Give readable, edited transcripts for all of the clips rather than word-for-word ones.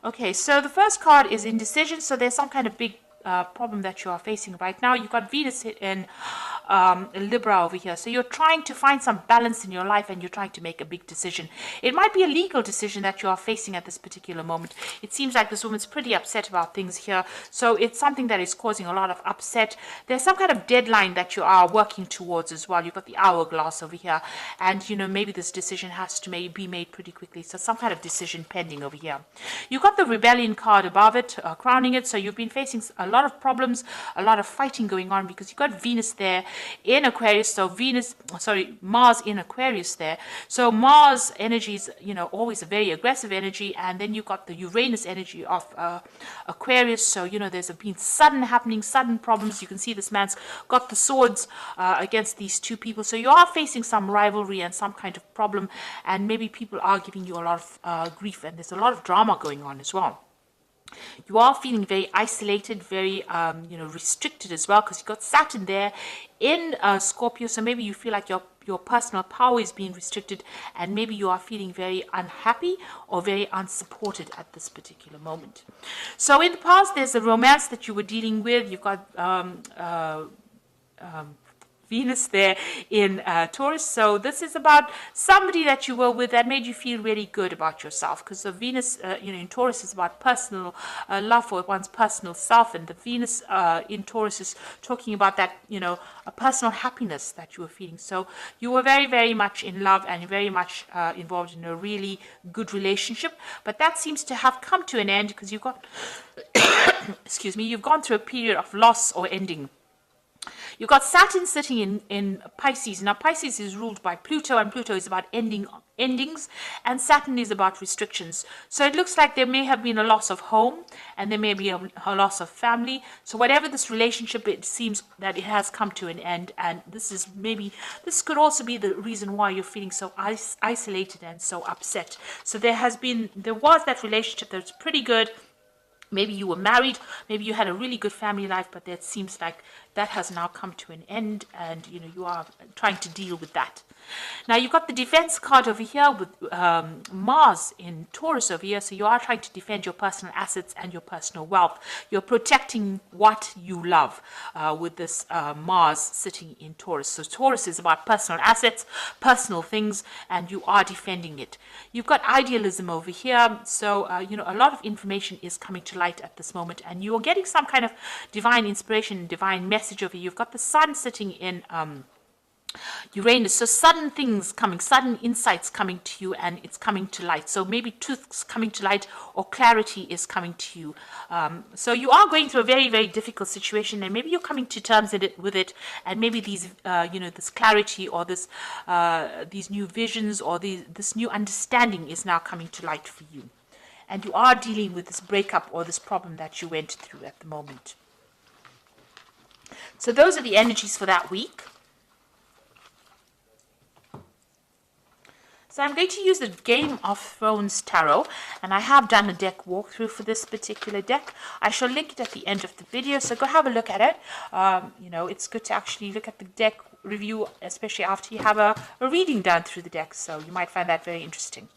Okay, so the first card is indecision. So there's some kind of big problem that you are facing right now. You've got Venus in Libra over here. So you're trying to find some balance in your life and you're trying to make a big decision. It might be a legal decision that you are facing at this particular moment. It seems like this woman's pretty upset about things here. So it's something that is causing a lot of upset. There's some kind of deadline that you are working towards as well. You've got the hourglass over here. And, maybe this decision has to be made pretty quickly. So some kind of decision pending over here. You've got the rebellion card above it, crowning it. So you've been facing a lot of problems, a lot of fighting going on because you've got Venus there in Aquarius. So Mars in Aquarius there. So Mars energy is, always a very aggressive energy. And then you've got the Uranus energy of Aquarius. So, there's been sudden problems. You can see this man's got the swords against these two people. So you are facing some rivalry and some kind of problem. And maybe people are giving you a lot of grief. And there's a lot of drama going on as well. You are feeling very isolated, very, restricted as well, because you've got Saturn there in Scorpio. So maybe you feel like your personal power is being restricted, and maybe you are feeling very unhappy or very unsupported at this particular moment. So in the past, there's a romance that you were dealing with. You've got Venus there in Taurus. So this is about somebody that you were with that made you feel really good about yourself, because the Venus in Taurus is about personal love for one's personal self, and the Venus in Taurus is talking about that, a personal happiness that you were feeling. So you were very, very much in love and very much involved in a really good relationship, but that seems to have come to an end because you've got excuse me, you've gone through a period of loss or ending. You've got Saturn sitting in Pisces. Now, Pisces is ruled by Pluto, and Pluto is about endings, and Saturn is about restrictions. So it looks like there may have been a loss of home, and there may be a loss of family. So whatever this relationship, it seems that it has come to an end, and this could also be the reason why you're feeling so isolated and so upset. So there was that relationship that's pretty good. Maybe you were married, maybe you had a really good family life, but it seems like that has now come to an end, and you are trying to deal with that. Now you've got the defense card over here with Mars in Taurus over here. So you are trying to defend your personal assets and your personal wealth. You're protecting what you love with this Mars sitting in Taurus. So Taurus is about personal assets, personal things, and you are defending it. You've got idealism over here. So, a lot of information is coming to light at this moment, and you're getting some kind of divine inspiration, divine message over here. You've got the sun sitting in Uranus. So sudden things coming, sudden insights coming to you, and it's coming to light. So maybe truth's coming to light or clarity is coming to you. So you are going through a very, very difficult situation, and maybe you're coming to terms with it, and maybe these, this clarity or these new visions or this new understanding is now coming to light for you. And you are dealing with this breakup or this problem that you went through at the moment. So those are the energies for that week. So I'm going to use the Game of Thrones Tarot, and I have done a deck walkthrough for this particular deck. I shall link it at the end of the video, so go have a look at it. It's good to actually look at the deck review, especially after you have a reading done through the deck, so you might find that very interesting.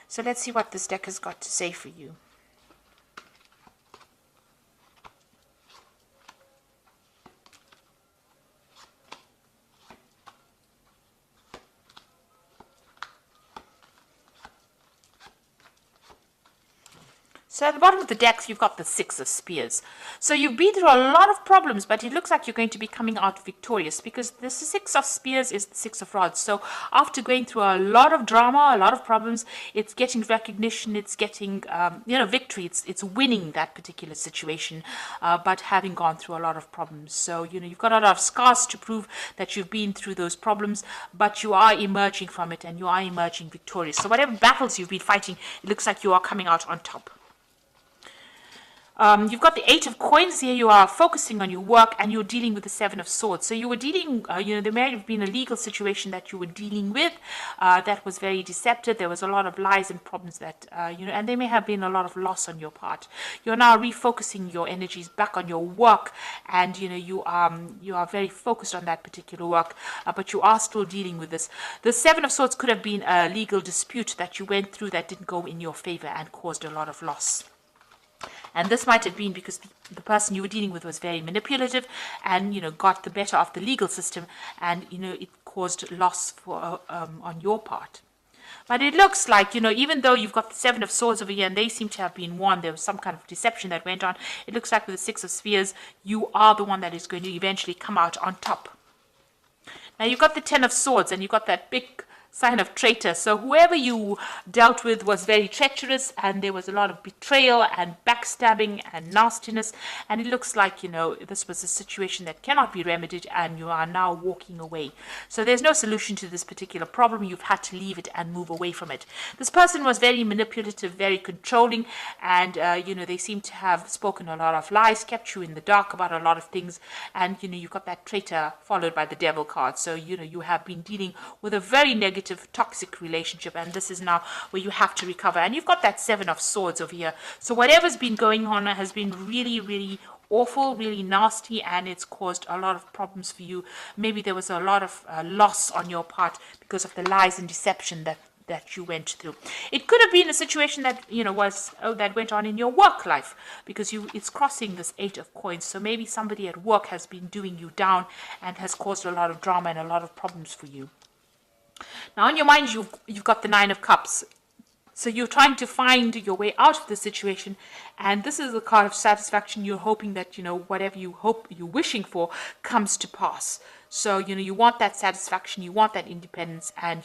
So let's see what this deck has got to say for you. So at the bottom of the deck, you've got the Six of Spears. So you've been through a lot of problems, but it looks like you're going to be coming out victorious, because the Six of Spears is the Six of Rods. So after going through a lot of drama, a lot of problems, it's getting recognition, it's getting, victory. It's winning that particular situation, but having gone through a lot of problems. So, you've got a lot of scars to prove that you've been through those problems, but you are emerging from it, and you are emerging victorious. So whatever battles you've been fighting, it looks like you are coming out on top. You've got the Eight of Coins here. You are focusing on your work, and you're dealing with the Seven of Swords. So you were dealing, there may have been a legal situation that you were dealing with that was very deceptive. There was a lot of lies and problems that, and there may have been a lot of loss on your part. You're now refocusing your energies back on your work, and, you are very focused on that particular work, but you are still dealing with this. The Seven of Swords could have been a legal dispute that you went through that didn't go in your favor and caused a lot of loss. And this might have been because the person you were dealing with was very manipulative and, got the better of the legal system, and, it caused loss for on your part. But it looks like, even though you've got the Seven of Swords over here and they seem to have been won, there was some kind of deception that went on. It looks like with the Six of Spheres, you are the one that is going to eventually come out on top. Now you've got the Ten of Swords and you've got that big sign of traitor. So whoever you dealt with was very treacherous, and there was a lot of betrayal and backstabbing and nastiness, and it looks like this was a situation that cannot be remedied and you are now walking away. So there's no solution to this particular problem. You've had to leave it and move away from it. This person was very manipulative, very controlling, and they seem to have spoken a lot of lies, kept you in the dark about a lot of things, and you've got that traitor followed by the devil card. So you have been dealing with a very negative toxic relationship, and this is now where you have to recover. And you've got that Seven of Swords over here. So whatever's been going on has been really, really awful, really nasty, and it's caused a lot of problems for you. Maybe there was a lot of loss on your part because of the lies and deception that you went through. It could have been a situation that that went on in your work life, because it's crossing this Eight of Coins. So maybe somebody at work has been doing you down and has caused a lot of drama and a lot of problems for you. Now, on your mind, you've got the Nine of Cups. So you're trying to find your way out of the situation, and this is the card of satisfaction. You're hoping that, whatever you're wishing for comes to pass. So, you want that satisfaction, you want that independence, and,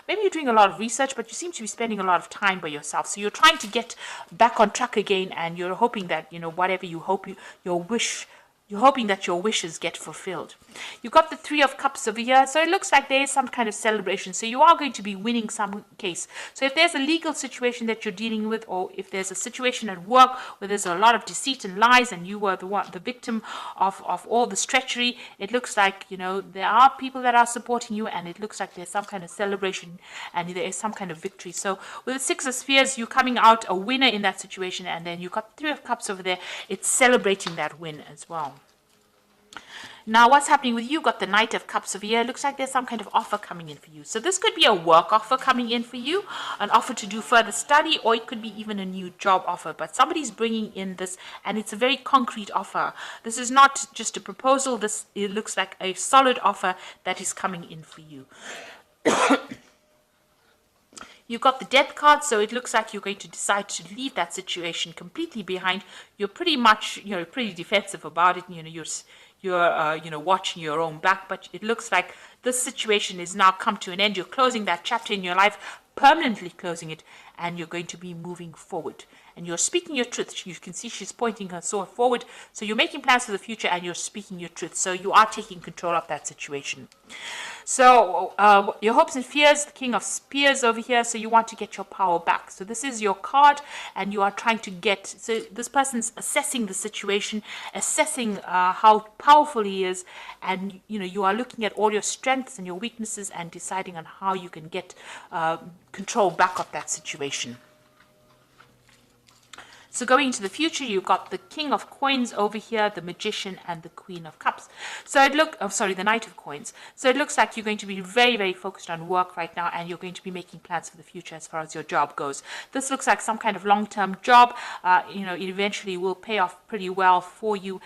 maybe you're doing a lot of research, but you seem to be spending a lot of time by yourself. So you're trying to get back on track again, and you're hoping that, whatever you hope you're hoping that your wishes get fulfilled. You've got the Three of Cups over here, so it looks like there is some kind of celebration. So you are going to be winning some case. So if there's a legal situation that you're dealing with, or if there's a situation at work where there's a lot of deceit and lies, and you were the victim of all this treachery, it looks like, there are people that are supporting you, and it looks like there's some kind of celebration and there is some kind of victory. So with the Six of Spheres, you're coming out a winner in that situation, and then you've got the Three of Cups over there. It's celebrating that win as well. Now, what's happening with you? Got the Knight of Cups over here. It looks like there's some kind of offer coming in for you. So this could be a work offer coming in for you, an offer to do further study, or it could be even a new job offer. But somebody's bringing in this, and it's a very concrete offer. This is not just a proposal. It looks like a solid offer that is coming in for you. You've got the Death card, so it looks like you're going to decide to leave that situation completely behind. You're pretty much, pretty defensive about it. You're watching your own back, but it looks like this situation is now come to an end. You're closing that chapter in your life, permanently closing it, and you're going to be moving forward. And you're speaking your truth. You can see she's pointing her sword forward. So you're making plans for the future, and you're speaking your truth. So you are taking control of that situation. So your hopes and fears, the King of Spears over here. So you want to get your power back. So this is your card, and you are trying to get. So this person's assessing the situation, assessing how powerful he is, and you are looking at all your strengths and your weaknesses and deciding on how you can get control back of that situation. So going into the future, you've got the King of Coins over here, the Magician, and the Queen of Cups. So the Knight of Coins. So it looks like you're going to be very, very focused on work right now, and you're going to be making plans for the future as far as your job goes. This looks like some kind of long-term job. It eventually will pay off pretty well for you.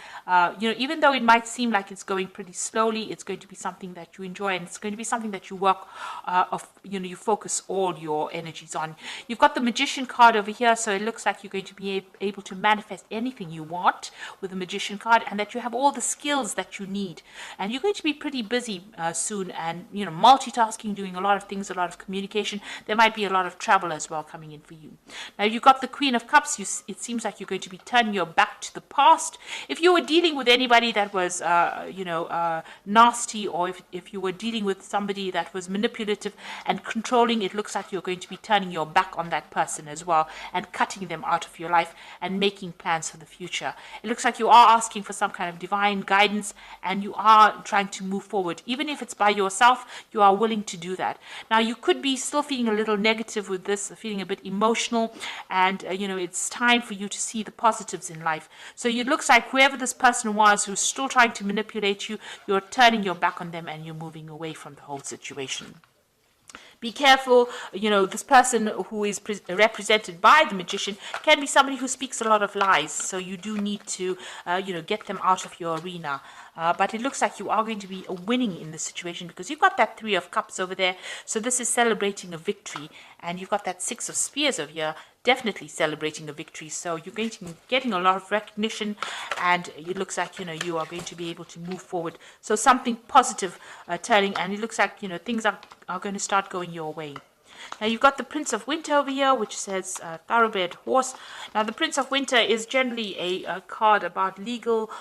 Even though it might seem like it's going pretty slowly, it's going to be something that you enjoy, and it's going to be something that you work you focus all your energies on. You've got the Magician card over here, so it looks like you're going to be able to manifest anything you want with the Magician card, and that you have all the skills that you need, and you're going to be pretty busy soon, and multitasking, doing a lot of things, a lot of communication. There might be a lot of travel as well coming in for you. Now you've got the Queen of Cups. It seems like you're going to be turning your back to the past. If you were dealing with anybody that was nasty, or if you were dealing with somebody that was manipulative and controlling, it looks like you're going to be turning your back on that person as well, and cutting them out of your life and making plans for the future. It looks like you are asking for some kind of divine guidance, and you are trying to move forward. Even if it's by yourself, you are willing to do that. Now you could be still feeling a little negative with this, feeling a bit emotional, and it's time for you to see the positives in life. So it looks like whoever this person was who's still trying to manipulate you, you're turning your back on them and you're moving away from the whole situation. Be careful, this person who is represented by the magician can be somebody who speaks a lot of lies. So you do need to, get them out of your arena. But it looks like you are going to be winning in this situation because you've got that 3 of Cups over there. So this is celebrating a victory. And you've got that 6 of Spears over here, definitely celebrating a victory. So you're going to be getting a lot of recognition, and it looks like, you are going to be able to move forward. So something positive turning, and it looks like, things are going to start going your way. Now you've got the Prince of Winter over here, which says thoroughbred horse. Now the Prince of Winter is generally a card about legal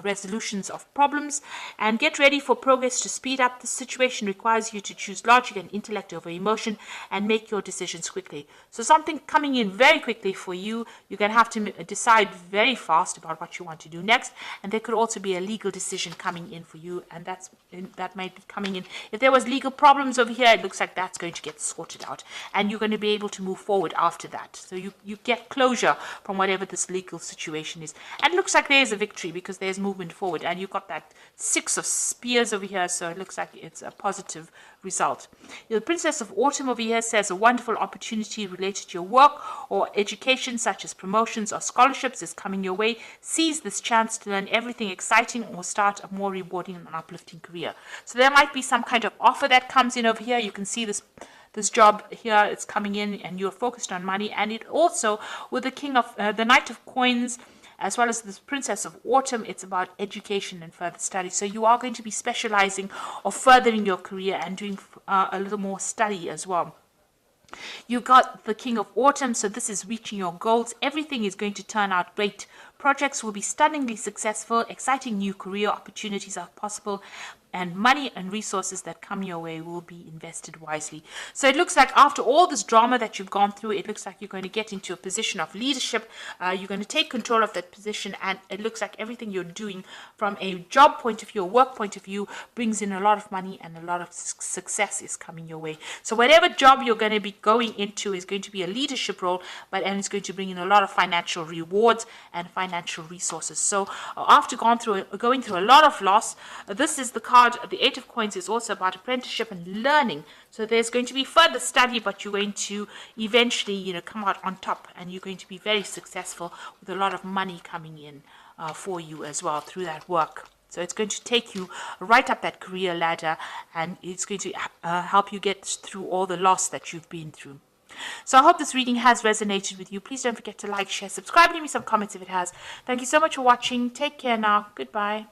resolutions of problems, and get ready for progress to speed up. The situation requires you to choose logic and intellect over emotion and make your decisions quickly. So something coming in very quickly for you. You're going to have to decide very fast about what you want to do next, and there could also be a legal decision coming in for you, and that might be coming in. If there was legal problems over here, it looks like that's going to get sorted out, and you're going to be able to move forward after that. So you get closure from whatever this legal situation is, and it looks like there's a victory because there's movement forward, and you've got that 6 of Spears over here, so it looks like it's a positive result. The Princess of Autumn over here says a wonderful opportunity related to your work or education, such as promotions or scholarships, is coming your way. Seize this chance to learn everything exciting or start a more rewarding and uplifting career. So there might be some kind of offer that comes in over here. You can see this job here, it's coming in, and you're focused on money. And it also, with the Knight of Coins, as well as the Princess of Autumn, it's about education and further study. So you are going to be specializing or furthering your career and doing a little more study as well. You got the King of Autumn, so this is reaching your goals. Everything is going to turn out great. Projects will be stunningly successful. Exciting new career opportunities are possible, and money and resources that come your way will be invested wisely. So it looks like after all this drama that you've gone through, it looks like you're going to get into a position of leadership. You're going to take control of that position, and it looks like everything you're doing from a job point of view, a work point of view, brings in a lot of money, and a lot of success is coming your way. So whatever job you're going to be going into is going to be a leadership role, and it's going to bring in a lot of financial rewards and financial resources. So after going through a lot of loss, this is the card. The 8 of Coins is also about apprenticeship and learning. So there's going to be further study, but you're going to eventually, come out on top, and you're going to be very successful with a lot of money coming in for you as well through that work. So it's going to take you right up that career ladder, and it's going to help you get through all the loss that you've been through. So I hope this reading has resonated with you. Please don't forget to like, share, subscribe, leave me some comments if it has. Thank you so much for watching. Take care now. Goodbye.